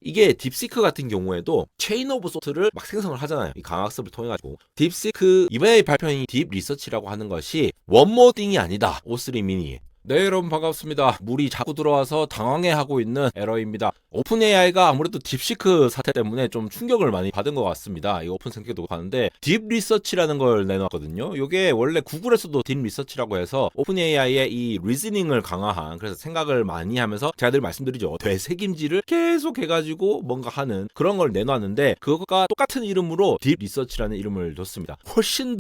이게 딥시크 같은 경우에도 체인 오브 소트를 막 생성을 하잖아요. 이 강학습을 통해 가지고 딥시크 이번에 발표한 딥 리서치라고 하는 것이 원모딩이 아니다. O3 미니. 네, 여러분 반갑습니다. 물이 자꾸 들어와서 당황해하고 있는 에러입니다. 오픈 AI가 아무래도 딥시크 사태 때문에 좀 충격을 많이 받은 것 같습니다. 이 오픈 생태도 가는데 딥 리서치라는 걸 내놨거든요. 이게 원래 구글에서도 딥 리서치라고 해서 오픈 AI의 이 리즈닝을 강화한, 그래서 생각을 많이 하면서 제가 늘 말씀드리죠. 되새김질을 계속 해가지고 뭔가 하는 그런 걸 내놨는데 그것과 똑같은 이름으로 딥 리서치라는 이름을 줬습니다. 훨씬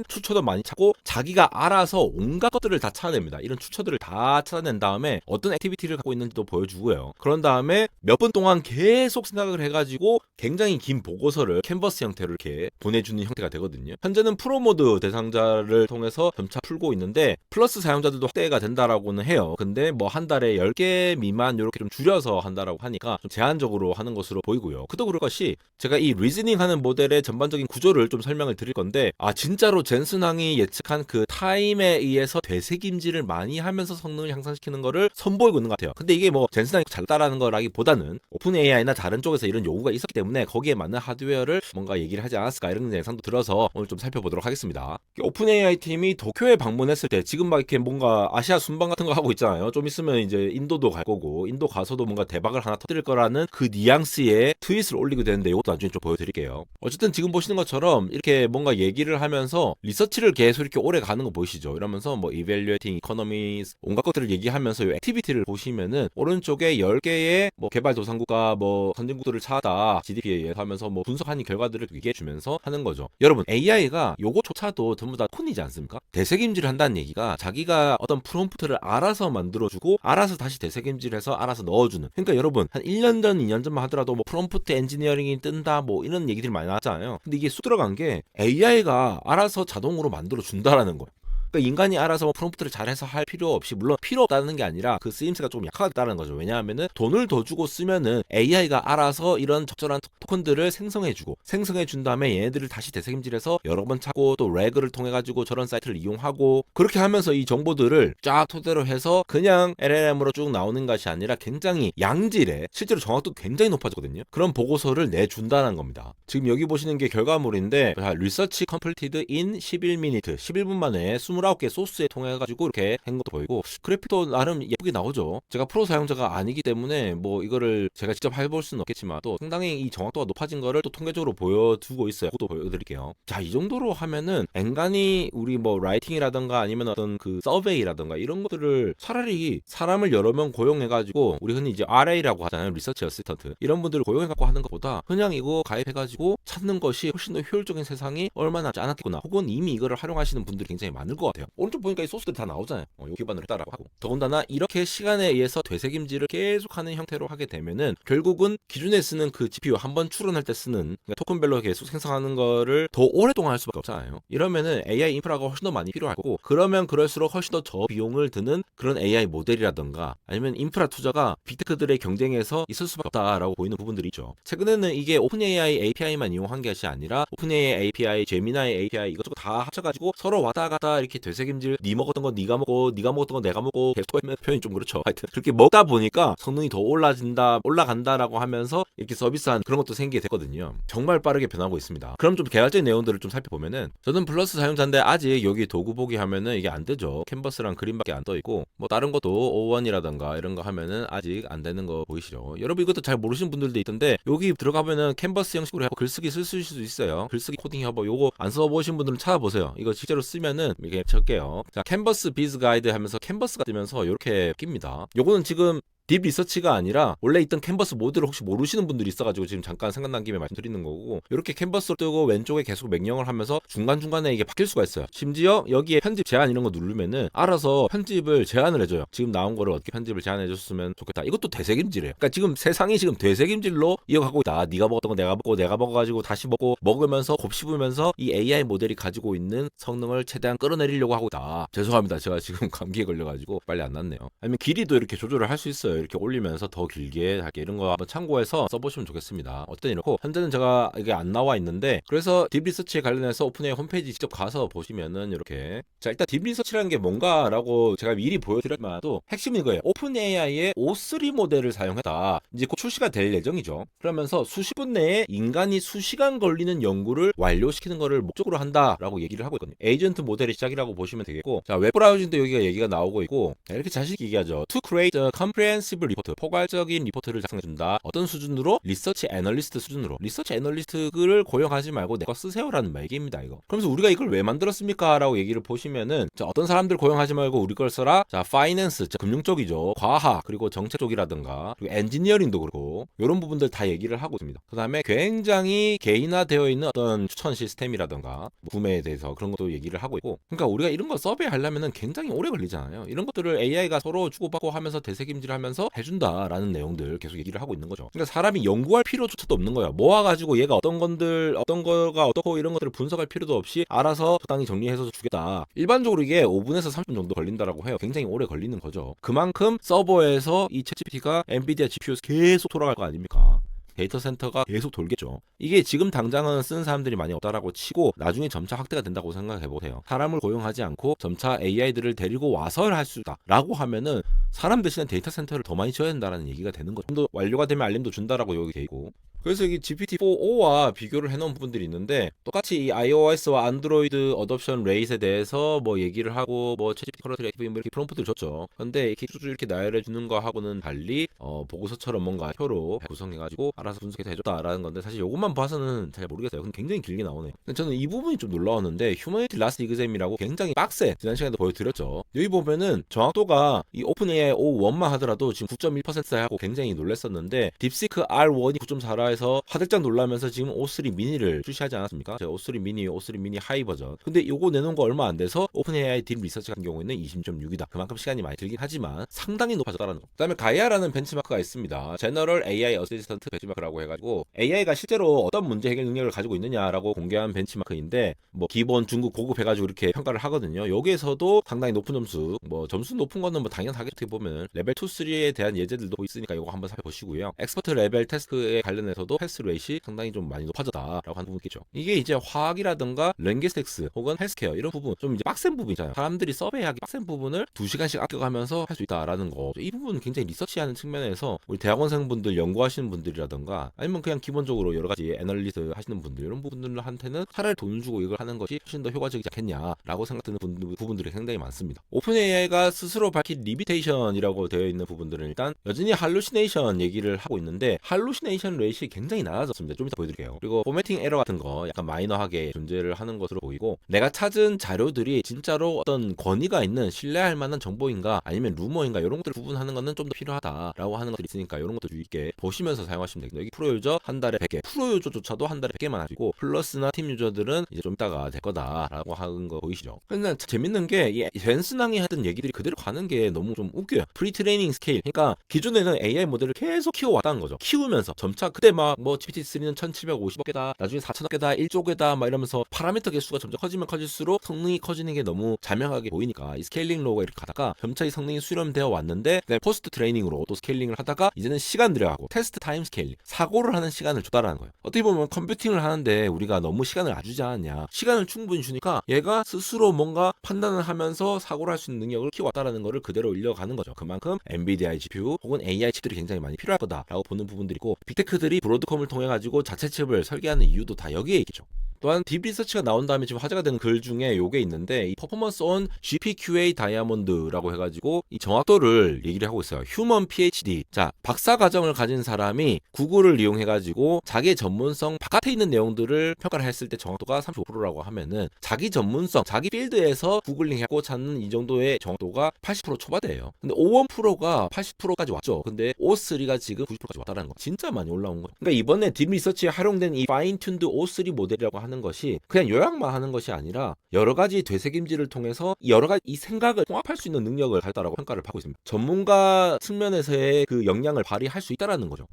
추천도 많이 찾고 자기가 알아서 온갖 것들을 다 찾아냅니다. 이런 추천들을 다 찾아낸 다음에 어떤 액티비티를 갖고 있는지도 보여주고요. 그런 다음에 몇 분 동안 계속 생각을 해가지고 굉장히 긴 보고서를 캔버스 형태로 이렇게 보내주는 형태가 되거든요. 현재는 프로모드 대상자를 통해서 점차 풀고 있는데 플러스 사용자들도 확대가 된다라고는 해요. 근데 뭐 한 달에 10개 미만 이렇게 좀 줄여서 한다라고 하니까 좀 제한적으로 하는 것으로 보이고요. 그도 그럴 것이 제가 이 리즈닝 하는 모델의 전반적인 구조를 좀 설명을 드릴 건데, 진짜로 젠슨왕이 예측한 그 타임에 의해서 되새김질을 많이 하면서 성능을 향상시키는 거를 선보이고 있는 것 같아요. 근데 이게 뭐 젠슨왕이 잘다라는 거라기보다는 오픈 AI나 다른 쪽에서 이런 요구가 있었기 때문에 거기에 맞는 하드웨어를 뭔가 얘기를 하지 않았을까, 이런 예상도 들어서 오늘 좀 살펴보도록 하겠습니다. 오픈 AI 팀이 도쿄에 방문했을 때 지금 막 이렇게 뭔가 아시아 순방 같은 거 하고 있잖아요. 좀 있으면 이제 인도도 갈 거고, 인도 가서도 뭔가 대박을 하나 터뜨릴 거라는 그 뉘앙스의 트윗을 올리게 되는데 이것도 나중에 좀 보여드릴게요. 어쨌든 지금 보시는 것처럼 이렇게 뭔가 얘기를 하면서 리서치를 계속 이렇게 오래 가는 거 보이시죠? 이러면서 뭐 evaluating economies 온갖 것들을 얘기하면서 이 액티비티를 보시면은 오른쪽에 10개의 뭐 개발도상국과 뭐 선진국들을 찾아 GDP에 의해서 하면서 뭐 분석한 결과들을 얘기해 주면서 하는 거죠. 여러분, AI가 요거조차도 전부 다 콘이지 않습니까? 되새김질을 한다는 얘기가 자기가 어떤 프롬프트를 알아서 만들어주고 알아서 다시 되새김질해서 알아서 넣어주는, 그러니까 여러분 한 1년 전 2년 전만 하더라도 뭐 프롬프트 엔지니어링이 뜬다 뭐 이런 얘기들이 많이 나왔잖아요. 근데 이게 쑥 들어간 게 AI가 알아서 자동으로 만들어 준다라는 거예요. 그러니까 인간이 알아서 프롬프트를 잘해서 할 필요 없이, 물론 필요 없다는 게 아니라 그 쓰임새가 좀 약하다는 거죠. 왜냐하면은 돈을 더 주고 쓰면은 AI가 알아서 이런 적절한 토큰들을 생성해주고, 생성해준 다음에 얘네들을 다시 되새김질해서 여러 번 찾고 또 레그를 통해 가지고 저런 사이트를 이용하고, 그렇게 하면서 이 정보들을 쫙 토대로 해서 그냥 LLM으로 쭉 나오는 것이 아니라 굉장히 양질의, 실제로 정확도도 굉장히 높아지거든요. 그런 보고서를 내준다는 겁니다. 지금 여기 보시는 게 결과물인데, 리서치 컴플리티드 인 11미니트 11분 만에 29개 소스에 통해 가지고 이렇게 한 것도 보이고, 그래픽도 나름 예쁘게 나오죠. 제가 프로 사용자가 아니기 때문에 뭐 이거를 제가 직접 해볼 수는 없겠지만 또 상당히 이 정확도가 높아진 거를 또 통계적으로 보여두고 있어요. 그것도 보여드릴게요. 자, 이 정도로 하면은 엔간히 우리 뭐 라이팅이라던가 아니면 어떤 그 서베이라던가 이런 것들을 차라리 사람을 여러 명 고용해가지고, 우리 흔히 이제 RA라고 하잖아요. 리서치 어시스턴트, 이런 분들을 고용해갖고 하는 것보다 그냥 이거 가입해가지고 찾는 것이 훨씬 더 효율적인 세상이 얼마 남지 않았겠구나, 혹은 이미 이거를 활용하시는 분들이 굉장히 많을 것 같아요. 오른쪽 보니까 이 소스들이 다 나오잖아요. 요 기반으로 했다라고 하고, 더군다나 이렇게 시간에 의해서 되새김질을 계속하는 형태로 하게 되면은 결국은 기존에 쓰는 그 GPU 한 번 출원할 때 쓰는, 그러니까 토큰별로 계속 생성하는 거를 더 오랫동안 할 수밖에 없잖아요. 이러면은 AI 인프라가 훨씬 더 많이 필요하고, 그러면 그럴수록 훨씬 더 저비용을 드는 그런 AI 모델이라던가 아니면 인프라 투자가 빅테크들의 경쟁에서 있을 수밖에 없다라고 보이는 부분들이 있죠. 최근에는 이게 오픈 AI API만 이용한 것이 아니라 오픈 AI API, 제미나이 API 이것저것 다 합쳐가지고 서로 왔다 갔다 이렇게 되새김질, 네 먹었던 거 네가 먹고 네가 먹었던 거 내가 먹고, 계속 표현이 좀 그렇죠. 하여튼 그렇게 먹다 보니까 성능이 더 올라간다라고 하면서 이렇게 서비스한 그런 것도 생기게 됐거든요. 정말 빠르게 변하고 있습니다. 그럼 좀 개괄적인 내용들을 좀 살펴보면은, 저는 플러스 사용자인데 아직 여기 도구 보기 하면은 이게 안 되죠. 캔버스랑 그림밖에 안 떠 있고, 뭐 다른 것도 O1이라던가 이런 거 하면은 아직 안 되는 거 보이시죠? 여러분 이것도 잘 모르시는 분들도 있던데, 여기 들어가면은 캔버스 형식으로 해서 글쓰기 쓸 수도 있어요. 글쓰기 코딩 해봐, 요거 안 써보신 분들은 찾아보세요. 이거 실제로 쓰면은 이게 칠게요. 자, 캔버스 비즈 가이드 하면서 캔버스가 뜨면서 이렇게 낍니다. 요거는 지금 딥 리서치가 아니라 원래 있던 캔버스 모드를 혹시 모르시는 분들이 있어가지고 지금 잠깐 생각난 김에 말씀드리는 거고, 이렇게 캔버스로 뜨고 왼쪽에 계속 명령을 하면서 중간중간에 이게 바뀔 수가 있어요. 심지어 여기에 편집 제한 이런 거 누르면은 알아서 편집을 제한을 해줘요. 지금 나온 거를 어떻게 편집을 제한해줬으면 좋겠다. 이것도 되새김질이에요. 그러니까 지금 세상이 지금 되새김질로 이어가고 있다. 네가 먹었던 거 내가 먹고, 내가 먹어가지고 다시 먹고, 먹으면서 곱씹으면서 이 AI 모델이 가지고 있는 성능을 최대한 끌어내리려고 하고 있다. 죄송합니다. 제가 지금 감기에 걸려가지고 빨리 안 났네요. 아니면 길이도 이렇게 조절을 할 수 있어요. 이렇게 올리면서 더 길게 할게 이런 거 한번 참고해서 써보시면 좋겠습니다. 어떤 이렇고 현재는 제가 이게 안 나와 있는데 그래서 딥리서치에 관련해서 오픈AI 홈페이지 직접 가서 보시면은 이렇게 자 일단 딥리서치라는 게 뭔가라고 제가 미리 보여드렸지만도 핵심은 이거예요. 오픈AI의 O3 모델을 사용했다. 이제 곧 출시가 될 예정이죠. 그러면서 수십 분 내에 인간이 수시간 걸리는 연구를 완료시키는 것을 목적으로 한다라고 얘기를 하고 있거든요. 에이전트 모델의 시작이라고 보시면 되겠고 자 웹브라우징도 여기가 얘기가 나오고 있고 이렇게 자신있게 얘기하죠. To create a comprehensive report 포괄적인 리포트를 작성해준다. 어떤 수준으로? 리서치 애널리스트 수준으로. 리서치 애널리스트를 고용하지 말고 내 거 쓰세요라는 얘기입니다. 이거. 그러면서 우리가 이걸 왜 만들었습니까? 라고 얘기를 보시면은 자 어떤 사람들 고용하지 말고 우리 걸 써라. 자 파이낸스 금융 쪽이죠. 과학 그리고 정책 쪽이라든가 그리고 엔지니어링도 그렇고 이런 부분들 다 얘기를 하고 있습니다. 그 다음에 굉장히 개인화되어 있는 어떤 추천 시스템이라든가 구매에 대해서 그런 것도 얘기를 하고 있고 그러니까 우리가 이런 거 서베이하려면은 굉장히 오래 걸리잖아요. 이런 것들을 AI가 서로 주고받고 하면서 대세김질하면서 해준다라는 내용들 계속 얘기를 하고 있는 거죠. 그러니까 사람이 연구할 필요조차도 없는 거예요. 모아가지고 얘가 어떤 거가 어떻고 이런 것들을 분석할 필요도 없이 알아서 적당히 정리해서 주겠다. 일반적으로 이게 5분에서 30분 정도 걸린다라고 해요. 굉장히 오래 걸리는 거죠. 그만큼 서버에서 이 챗GPT가 엔비디아 GPU에서 계속 돌아갈 거 아닙니까? 데이터 센터가 계속 돌겠죠. 이게 지금 당장은 쓰는 사람들이 많이 없다라고 치고 나중에 점차 확대가 된다고 생각해보세요. 사람을 고용하지 않고 점차 AI들을 데리고 와서 할 수 있다라고 하면은 사람 대신에 데이터 센터를 더 많이 지어야 된다는 얘기가 되는 거죠. 좀 더 완료가 되면 알림도 준다라고 여기 돼 있고 그래서 여기 GPT-4o와 비교를 해놓은 부분들이 있는데 똑같이 이 iOS와 안드로이드 어덥션 레이트에 대해서 뭐 얘기를 하고 뭐 챗GPT 커러트 액티브 뭐 이렇게 프롬프트를 줬죠. 근데 이렇게 쭉 이렇게 나열해 주는 거하고는 달리 보고서처럼 뭔가 표로 구성해가지고 알아서 분석해서 해줬다라는 건데 사실 이것만 봐서는 잘 모르겠어요. 근데 굉장히 길게 나오네. 근데 저는 이 부분이 좀 놀라웠는데 휴머니티 라스트 이그잼이라고 굉장히 빡센 지난 시간에도 보여드렸죠. 여기 보면은 정확도가 이 오픈AI O1만 하더라도 지금 9.1% 하고 굉장히 놀랐었는데 딥시크 R1이 9.4라 해서 화들짝 놀라면서 지금 O3 미니를 출시하지 않았습니까? 제가 O3 미니 하이 버전. 근데 요거 내놓은 거 얼마 안 돼서 오픈AI 딥 리서치 같은 경우에는 20.6이다. 그만큼 시간이 많이 들긴 하지만 상당히 높아졌다는 거. 그다음에 가이아라는 벤치마크가 있습니다. 제너럴 AI 어시스턴트 벤치마크라고 해가지고 AI가 실제로 어떤 문제 해결 능력을 가지고 있느냐라고 공개한 벤치마크인데 뭐 기본, 중급, 고급 해가지고 이렇게 평가를 하거든요. 여기에서도 상당히 높은 점수, 뭐 점수 높은 거는 뭐 당연하게 어떻게 보면 레벨 2, 3에 대한 예제들도 있으니까 이거 한번 살펴보시고요. 엑스퍼트 레벨 테스트에 관련해서도 패스 레이시 상당히 좀 많이 높아졌다라고 하는 부분이 있겠죠. 이게 이제 화학이라든가 랭게스텍스 혹은 헬스케어 이런 부분 좀 이제 빡센 부분이잖아요. 사람들이 서베이하기 빡센 부분을 2시간씩 아껴가면서 할 수 있다라는 거. 이 부분은 굉장히 리서치하는 측면에서 우리 대학원생분들 연구하시는 분들이라든가 아니면 그냥 기본적으로 여러 가지 애널리스트 하시는 분들 이런 부분들한테는 차라리 돈을 주고 이걸 하는 것이 훨씬 더 효과적이지 않겠냐라고 생각드는 부분들이 굉장히 많습니다. 오픈AI가 스스로 밝힌 리미테이션이라고 되어 있는 부분들은 일단 여전히 할루시네이션 얘기를 하고 있는데 할루시네이션 레이시 굉장히 낮아졌습니다. 좀 이따 보여드릴게요. 그리고 포매팅 에러 같은 거 약간 마이너하게 존재를 하는 것으로 보이고 내가 찾은 자료들이 진짜로 어떤 권위가 있는 신뢰할 만한 정보인가 아니면 루머인가 이런 것들을 구분하는 거는 좀 더 필요하다라고 하는 것들이 있으니까 이런 것도 주의 있게 보시면서 사용하시면 되겠네요. 여기 프로 유저 한 달에 100개 프로 유저조차도 한 달에 100개만 하시고 플러스나 팀 유저들은 이제 좀 이따가 될 거다라고 하는 거 보이시죠? 근데 재밌는 게 이 젠슨왕이 하던 얘기들이 그대로 가는 게 너무 좀 웃겨요. 프리트레이닝 스케일 그러니까 기존에는 AI 모델을 계속 키워왔다는 거죠. 키우면서 점차 그때 막 뭐 GPT-3는 1750개다 나중에 4000개다 1조개다 막 이러면서 파라미터 개수가 점점 커지면 커질수록 성능이 커지는 게 너무 자명하게 보이니까 이 스케일링 로우가 이렇게 가다가 점차 이 성능이 수렴되어 왔는데 포스트 트레이닝으로 또 스케일링을 하다가 이제는 시간 들여가고 테스트 타임 스케일링 사고를 하는 시간을 줬다라는 거예요. 어떻게 보면 컴퓨팅을 하는데 우리가 너무 시간을 안 주지 않았냐. 시간을 충분히 주니까 얘가 스스로 뭔가 판단을 하면서 사고를 할 수 있는 능력을 키워왔다라는 거를 그대로 일려가는 거죠. 그만큼 엔비디아 GPU 혹은 AI 칩들이 굉장히 많이 필요할 거다라고 보는 부분들이고 빅테크들이 브로드컴을 통해 가지고 자체 칩을 설계하는 이유도 다 여기에 있겠죠. 또한 딥 리서치가 나온 다음에 지금 화제가 되는 글 중에 요게 있는데 이 퍼포먼스 온 GPQA 다이아몬드라고 해가지고 이 정확도를 얘기를 하고 있어요. 휴먼 PhD. 자, 박사 과정을 가진 사람이 구글을 이용해가지고 자기 전문성 바깥에 있는 내용들을 평가를 했을 때 정확도가 35%라고 하면은 자기 전문성, 자기 필드에서 구글링하고 찾는 이 정도의 정확도가 80% 초반대예요. 근데 O1 프로가 80%까지 왔죠. 근데 O3가 지금 90%까지 왔다는 거. 진짜 많이 올라온 거예요. 그러니까 이번에 딥 리서치에 활용된 이 파인 튠드 O3 모델이라고 하는 것이 그냥 요약만 하는 것이 아니라 여러 가지 되새김질을 통해서 여러 가지 이 생각을 통합할 수 있는 능력을 가졌다라고 평가를 받고 있습니다. 전문가 측면에서의 그 역량을 발휘할 수 있다라는 거죠.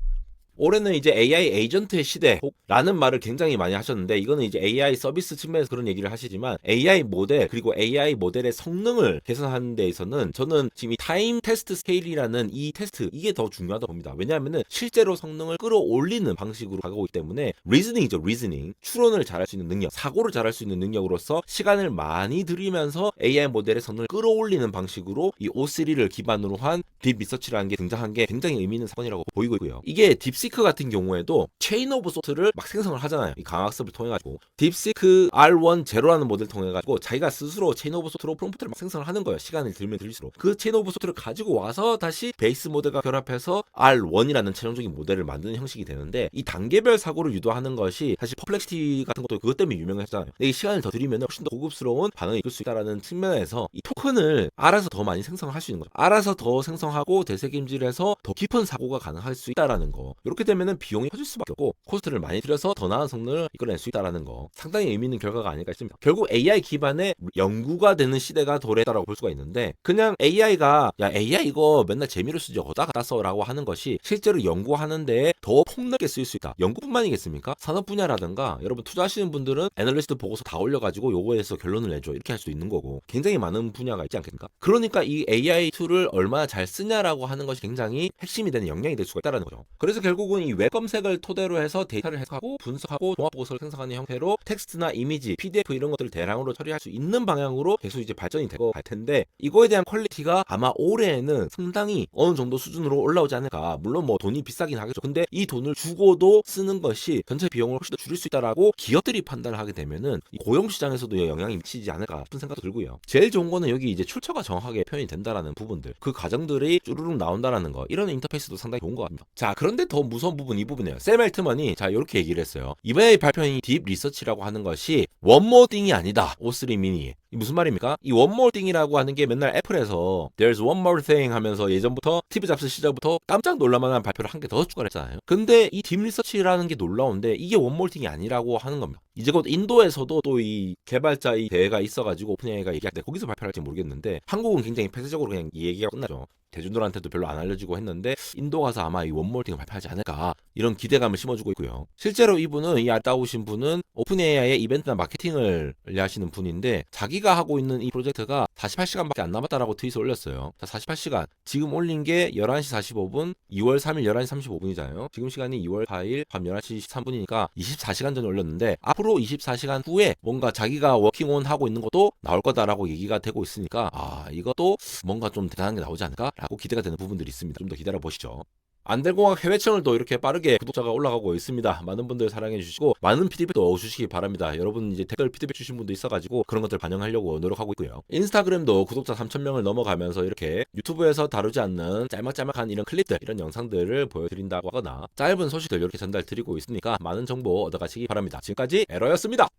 올해는 이제 AI 에이전트의 시대라는 말을 굉장히 많이 하셨는데, 이거는 이제 AI 서비스 측면에서 그런 얘기를 하시지만 AI 모델 그리고 AI 모델의 성능을 개선하는 데 있어서는 저는 지금 이 타임 테스트 스케일이라는 이 테스트, 이게 더 중요하다고 봅니다. 왜냐하면은 실제로 성능을 끌어올리는 방식으로 가고 있기 때문에, 리즈닝이죠. 리즈닝, 추론을 잘할 수 있는 능력, 사고를 잘할 수 있는 능력으로서 시간을 많이 들이면서 AI 모델의 성능을 끌어올리는 방식으로 이 O3를 기반으로 한 딥 리서치라는 게 등장한 게 굉장히 의미 있는 사건이라고 보이고 있고요. 이게 딥시크 같은 경우에도 체인 오브 소트를 막 생성을 하잖아요. 이 강학습을 통해 가지고 딥시크 R1 제로라는 모델을 통해 가지고 자기가 스스로 체인 오브 소트로 프롬프트를 막 생성을 하는 거예요. 시간을 들면 들릴수록 그 체인 오브 소트를 가지고 와서 다시 베이스 모델과 결합해서 R1이라는 최종적인 모델을 만드는 형식이 되는데, 이 단계별 사고를 유도하는 것이 사실 퍼플렉시티 같은 것도 그것 때문에 유명했잖아요. 근데 이 시간을 더 들이면 훨씬 더 고급스러운 반응을 이끌 수 있다라는 측면에서 이 토큰을 알아서 더 많이 생성할 수 있는 거죠. 알아서 더 생성하고 되새김질해서 더 깊은 사고가 가능할 수 있다라는 거. 이렇게 되면은 비용이 커질 수밖에 없고 코스트를 많이 들여서 더 나은 성능을 이끌어낼 수 있다라는 거, 상당히 의미 있는 결과가 아닐까 싶습니다. 결국 AI 기반의 연구가 되는 시대가 도래했다라고 볼 수가 있는데, 그냥 AI가 야 AI 이거 맨날 재미로 쓰지 어디다 갖다 써라고 하는 것이 실제로 연구하는데 더 폭넓게 쓰일 수 있다. 연구뿐만이겠습니까? 산업 분야라든가 여러분 투자하시는 분들은 애널리스트 보고서 다 올려가지고 요거에 대해서 결론을 내줘 이렇게 할 수도 있는 거고, 굉장히 많은 분야가 있지 않겠습니까? 그러니까 이 AI 툴을 얼마나 잘 쓰냐라고 하는 것이 굉장히 핵심이 되는 역량이 될 수가 있다는 거죠. 그래서 결국은 이 웹 검색을 토대로 해서 데이터를 해석하고 분석하고 종합 보고서를 생성하는 형태로 텍스트나 이미지, PDF 이런 것들을 대량으로 처리할 수 있는 방향으로 계속 이제 발전이 되고 갈 텐데, 이거에 대한 퀄리티가 아마 올해에는 상당히 어느 정도 수준으로 올라오지 않을까. 물론 뭐 돈이 비싸긴 하겠죠. 근데 이 돈을 주고도 쓰는 것이 전체 비용을 훨씬 더 줄일 수 있다라고 기업들이 판단을 하게 되면은 고용 시장에서도 영향이 미치지 않을까 싶은 생각도 들고요. 제일 좋은 거는 여기 이제 출처가 정확하게 표현이 된다라는 부분들, 그 과정들이 쭈루룩 나온다라는 거, 이런 인터페이스도 상당히 좋은 것 같습니다. 자, 그런데 더 무서운 부분 이 부분이에요. 샘 앨트먼이 자 이렇게 얘기를 했어요. 이번에 발표한 딥 리서치라고 하는 것이 원모 띵이 아니다. O3 미니. 무슨 말입니까? 이 one more thing이라고 하는 게 맨날 애플에서 there's one more thing 하면서 예전부터 스티브 잡스 시절부터 깜짝 놀랄만한 발표를 한 개 더 추가를 했잖아요. 근데 이 딥 리서치라는 게 놀라운데 이게 one more thing이 아니라고 하는 겁니다. 이제 곧 인도에서도 또 이 개발자 이 대회가 있어가지고 오픈AI가 얘기할 때 거기서 발표할지 모르겠는데, 한국은 굉장히 폐쇄적으로 그냥 이 얘기가 끝나죠. 대중들한테도 별로 안 알려지고 했는데 인도 가서 아마 이 원몰팅을 발표하지 않을까, 이런 기대감을 심어주고 있고요. 실제로 이분은, 이 알다오신 분은 오픈AI의 이벤트나 마케팅을 하시는 분인데, 자기가 하고 있는 이 프로젝트가 48시간밖에 안 남았다라고 트윗을 올렸어요. 자, 48시간 지금 올린 게 11시 45분 2월 3일 11시 35분이잖아요 지금 시간이 2월 4일 밤 11시 13분이니까 24시간 전에 올렸는데, 앞으로 24시간 후에 뭔가 자기가 워킹온 하고 있는 것도 나올 거다라고 얘기가 되고 있으니까, 이것도 뭔가 좀 대단한 게 나오지 않을까 라고 기대가 되는 부분들이 있습니다. 좀 더 기다려 보시죠. 안될공학 해외 채널도 이렇게 빠르게 구독자가 올라가고 있습니다. 많은 분들 사랑해 주시고 많은 피드백도 주시기 바랍니다. 여러분 이제 댓글 피드백 주신 분도 있어가지고 그런 것들 반영하려고 노력하고 있고요. 인스타그램도 구독자 3,000명을 넘어가면서 이렇게 유튜브에서 다루지 않는 짤막짤막한 이런 클립들, 이런 영상들을 보여드린다고 하거나 짧은 소식들 이렇게 전달 드리고 있으니까 많은 정보 얻어가시기 바랍니다. 지금까지 에러였습니다.